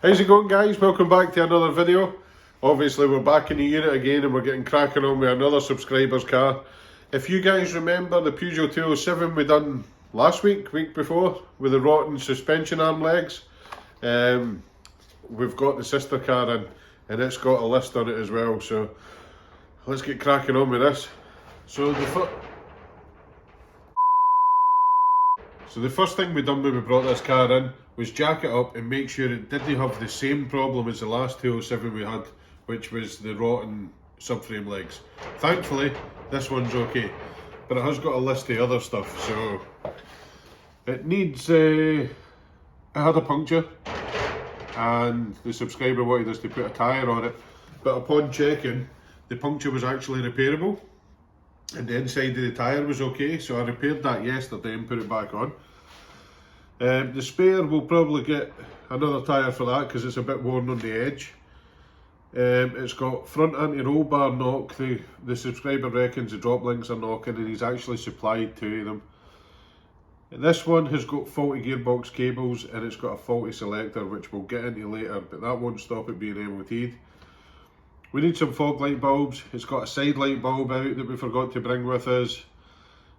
How's it going, guys? Welcome back to another video. Obviously we're back in the unit again and we're getting cracking on with another subscriber's car. If you guys remember the Peugeot 207 we done last week before, with the rotten suspension arm legs, we've got the sister car in and it's got a list on it as well, so let's get cracking on with this. So the first thing we done when we brought this car in was jack it up and make sure it didn't have the same problem as the last 207 we had, which was the rotten subframe legs. Thankfully this one's okay, but it has got a list of other stuff. So it needs it had a puncture and the subscriber wanted us to put a tyre on it, but upon checking the puncture was actually repairable and the inside of the tyre was okay, so I repaired that yesterday and put it back on. The spare will probably get another tyre for that because it's a bit worn on the edge. It's got front anti-roll bar knock. The subscriber reckons the drop links are knocking and he's actually supplied two of them. This one has got faulty gearbox cables and it's got a faulty selector, which we'll get into later, but that won't stop it being MOT'd. We need some fog light bulbs. It's got a side light bulb out that we forgot to bring with us.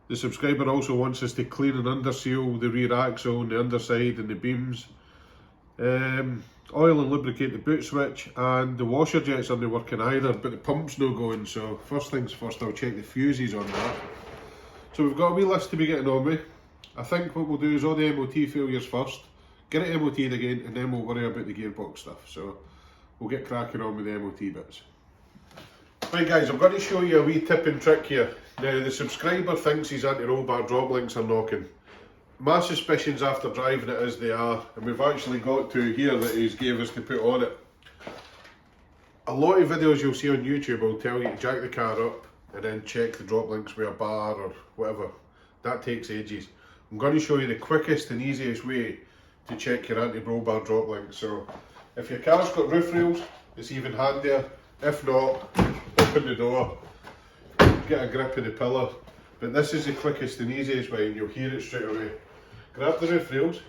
The subscriber also wants us to clean and underseal the rear axle and the underside and the beams. Oil and lubricate the boot switch, and the washer jets aren't working either, but the pump's no going, so first things first, I'll check the fuses on that. So we've got a wee list to be getting on with. I think what we'll do is all the MOT failures first, get it MOT'd again, and then we'll worry about the gearbox stuff. So we'll get cracking on with the MOT bits. Right guys, I'm going to show you a wee tip and trick here. Now the subscriber thinks his anti-roll bar drop links are knocking. My suspicions after driving it is they are, and we've actually got two here that he's gave us to put on it. A lot of videos you'll see on YouTube will tell you to jack the car up and then check the drop links with a bar or whatever. That takes ages. I'm going to show you the quickest and easiest way to check your anti-roll bar drop links. So if your car's got roof rails, it's even handier. If not, open the door, get a grip of the pillar. But this is the quickest and easiest way and you'll hear it straight away. Grab the roof rails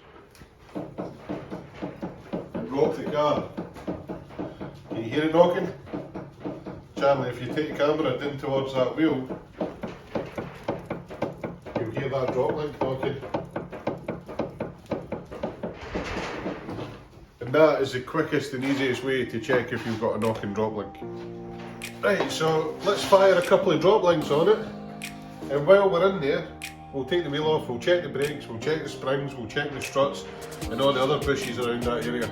and rock the car. Can you hear it knocking? Charlie, if you take the camera down towards that wheel, you'll hear that drop link knocking. And that is the quickest and easiest way to check if you've got a knocking drop link. Right, so let's fire a couple of drop links on it, and while we're in there, we'll take the wheel off, we'll check the brakes, we'll check the springs, we'll check the struts and all the other bushes around that area.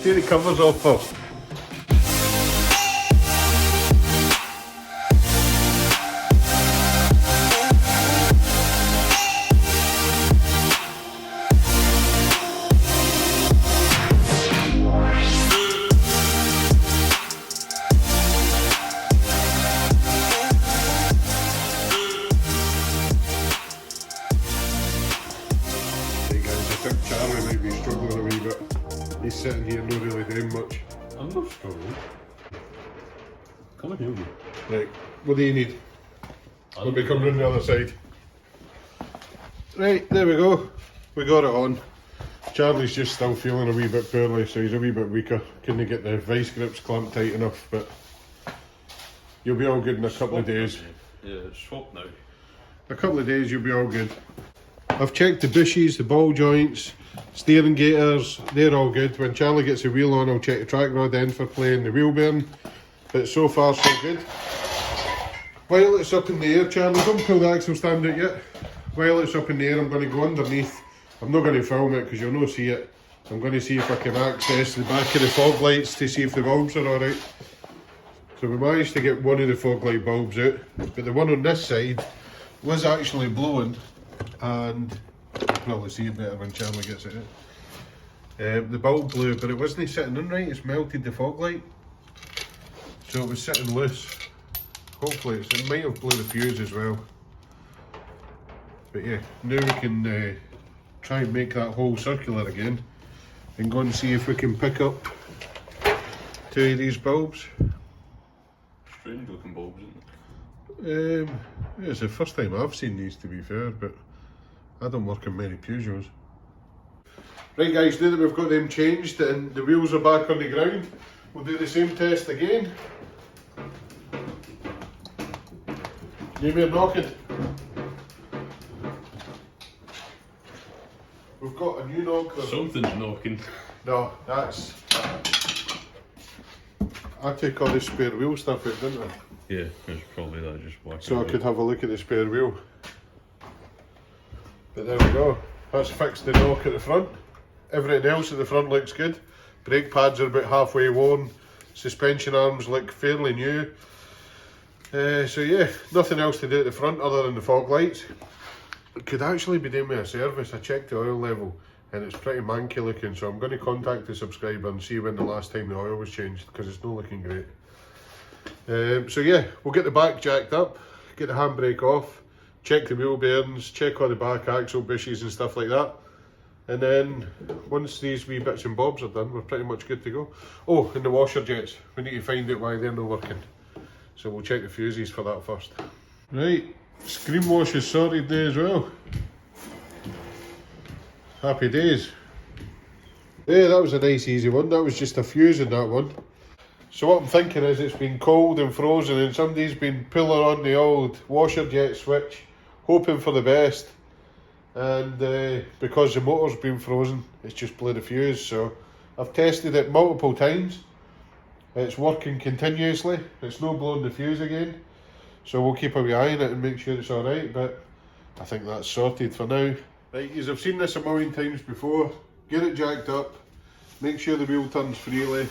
Take the covers off first. Charlie might be struggling a wee bit. He's sitting here not really doing much. I'm not struggling. Come and help me. Right, what do you need? We'll be coming on the other side. Right, there we go. We got it on. Charlie's just still feeling a wee bit poorly, so he's a wee bit weaker. Couldn't get the vice grips clamped tight enough, but you'll be all good in a couple of days. Yeah, it's swapped now. A couple of days you'll be all good. I've checked the bushes, the ball joints, steering gaiters, they're all good. When Charlie gets the wheel on, I'll check the track rod end for playing the wheel bearing. But so far so good. While it's up in the air, Charlie, don't pull the axle stand out yet. While it's up in the air, I'm going to go underneath. I'm not going to film it because you'll not see it. I'm going to see if I can access the back of the fog lights to see if the bulbs are alright. So we managed to get one of the fog light bulbs out, but the one on this side was actually blowing. And you'll probably see it better when Charlie gets it out. The bulb blew, but it wasn't sitting in right, it's melted the fog light. So it was sitting loose. Hopefully it might have blew the fuse as well. But yeah, now we can try and make that hole circular again and go and see if we can pick up two of these bulbs. Strange looking bulbs, isn't It's the first time I've seen these, to be fair, but I don't work in many Peugeots. Right guys, now that we've got them changed and the wheels are back on the ground, we'll do the same test again. Name your knocking. We've got a new knock. Something's knocking. No, that's... I took all this spare wheel stuff out, didn't I? Yeah, it's probably that, just whacking. So I could have a look at the spare wheel. But there we go. That's fixed the knock at the front. Everything else at the front looks good. Brake pads are about halfway worn. Suspension arms look fairly new. So yeah, nothing else to do at the front other than the fog lights. It could actually be doing me a service. I checked the oil level and it's pretty manky looking, so I'm going to contact the subscriber and see when the last time the oil was changed, because it's not looking great. So yeah, we'll get the back jacked up, get the handbrake off, check the wheel bearings, check all the back axle bushes and stuff like that. And then once these wee bits and bobs are done, we're pretty much good to go. Oh, and the washer jets, we need to find out why they're not working. So we'll check the fuses for that first. Right, screen wash is sorted there as well. Happy days. Yeah, that was a nice easy one. That was just a fuse in that one. So what I'm thinking is it's been cold and frozen and somebody's been pulling on the old washer jet switch, hoping for the best. And because the motor's been frozen, it's just blew the fuse. So I've tested it multiple times. It's working continuously. It's not blowing the fuse again. So we'll keep a wee eye on it and make sure it's alright, but I think that's sorted for now. Right, as I've seen this a million times before, get it jacked up, make sure the wheel turns freely,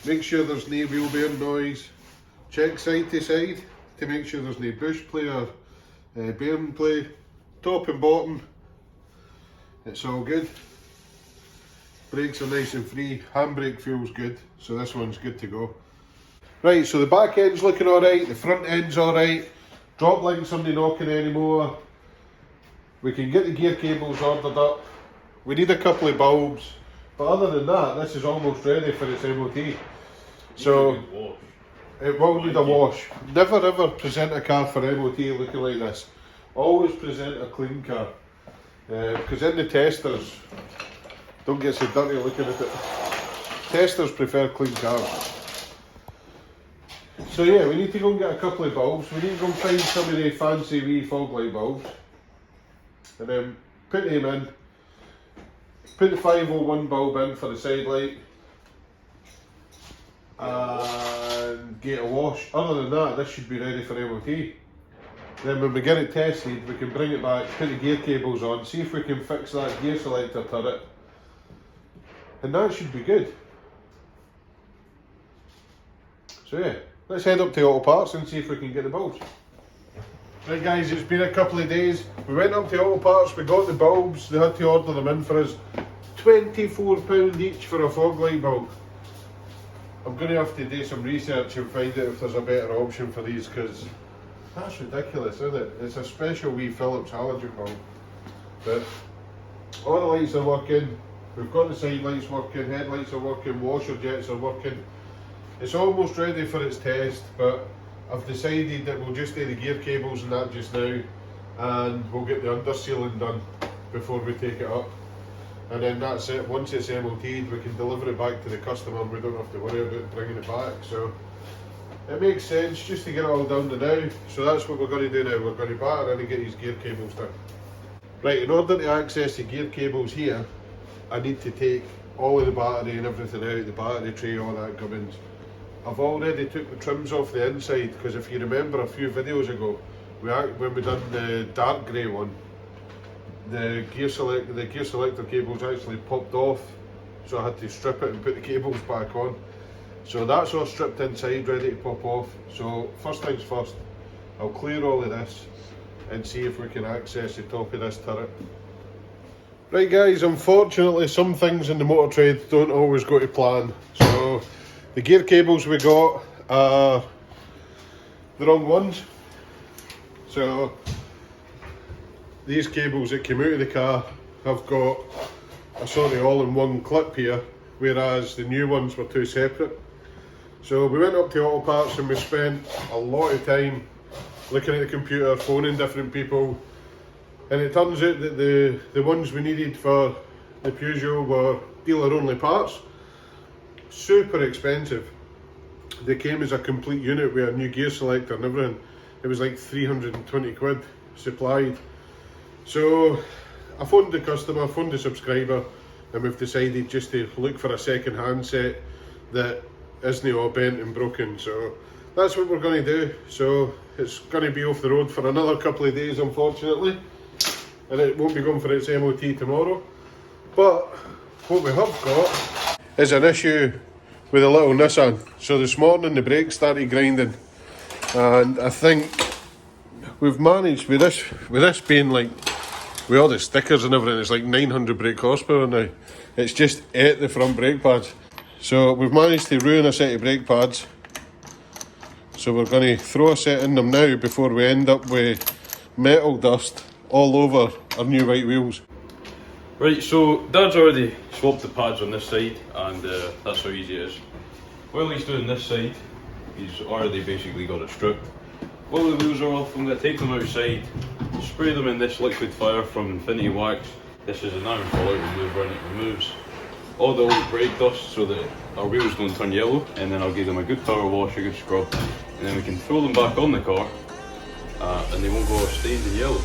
make sure there's no wheel bearing noise, check side to side to make sure there's no bush play or bearing play, top and bottom, it's all good. Brakes are nice and free, handbrake feels good, so this one's good to go. Right, so the back end's looking alright, the front end's alright, drop links aren't knocking anymore. We can get the gear cables ordered up. We need a couple of bulbs, but other than that, this is almost ready for its MOT. So it will need a wash. Never ever present a car for MOT looking like this. Always present a clean car, because in the testers, don't get so dirty looking at it. Testers prefer clean cars. So yeah, we need to go and get a couple of bulbs. We need to go and find some of the fancy wee fog light bulbs. And then put them in, put the 501 bulb in for the side light and get a wash. Other than that, this should be ready for MOT. Then when we get it tested, we can bring it back, put the gear cables on, see if we can fix that gear selector turret, and that should be good. So yeah, let's head up to AUTOPARTS and see if we can get the bulbs. Right guys, it's been a couple of days. We went up to AUTOPARTS, we got the bulbs, they had to order them in for us. £24 each for a fog light bulb. I'm going to have to do some research and find out if there's a better option for these, because that's ridiculous, isn't it? It's a special wee Philips halogen bulb. But all the lights are working, we've got the side lights working, headlights are working, washer jets are working. It's almost ready for its test, but I've decided that we'll just do the gear cables and that just now, and we'll get the undersealing done before we take it up. And then that's it. Once it's MOT'd, we can deliver it back to the customer and we don't have to worry about bringing it back. So it makes sense just to get it all done to now. So that's what we're going to do now. We're going to batter in and get these gear cables done. Right, in order to access the gear cables here, I need to take all of the battery and everything out, the battery tray, all that gubbins. I've already took the trims off the inside, because if you remember a few videos ago, when we done the dark grey one, the gear selector cables actually popped off, so I had to strip it and put the cables back on. So that's all stripped inside, ready to pop off. So first things first, I'll clear all of this and see if we can access the top of this turret. Right guys, unfortunately some things in the motor trade don't always go to plan. So the gear cables we got are the wrong ones. So these cables that came out of the car have got a sort of all-in-one clip here, whereas the new ones were two separate. So we went up to AUTOPARTS and we spent a lot of time looking at the computer, phoning different people, and it turns out that the ones we needed for the Peugeot were dealer only parts. Super expensive. They came as a complete unit with a new gear selector and everything. It was like 320 quid supplied. So I phoned the customer, phoned the subscriber, and we've decided just to look for a second hand set that isn't all bent and broken. So that's what we're going to do. So it's going to be off the road for another couple of days, unfortunately, and it won't be going for its MOT tomorrow. But what we have got is an issue with a little Nissan. So this morning the brakes started grinding, and I think we've managed with this being like, with all the stickers and everything, it's like 900 brake horsepower now. It's just ate the front brake pads. So we've managed to ruin a set of brake pads. So we're going to throw a set in them now before we end up with metal dust all over our new white wheels. Right, so Dad's already swapped the pads on this side, and that's how easy it is. While he's doing this side, he's already basically got it stripped. While the wheels are off, I'm going to take them outside, spray them in this liquid fire from Infinity Wax. This is an iron fallout remover, and it removes all the old brake dust so that our wheels don't turn yellow, and then I'll give them a good power wash, a good scrub, and then we can throw them back on the car and they won't go stained and yellow.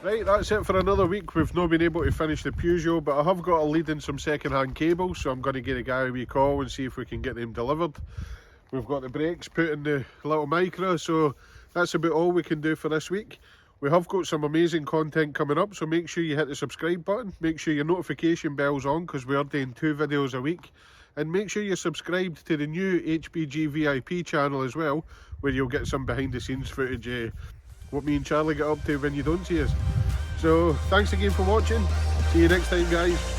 Right, that's it for another week. We've not been able to finish the Peugeot, but I have got a lead in some second-hand cables, so I'm going to give a guy a wee call and see if we can get them delivered. We've got the brakes put in the little micro, so that's about all we can do for this week. We have got some amazing content coming up, so make sure you hit the subscribe button, make sure your notification bell's on, because we are doing 2 videos a week, and make sure you're subscribed to the new HBG VIP channel as well, where you'll get some behind-the-scenes footage what me and Charlie get up to when you don't see us. So thanks again for watching. See you next time, guys.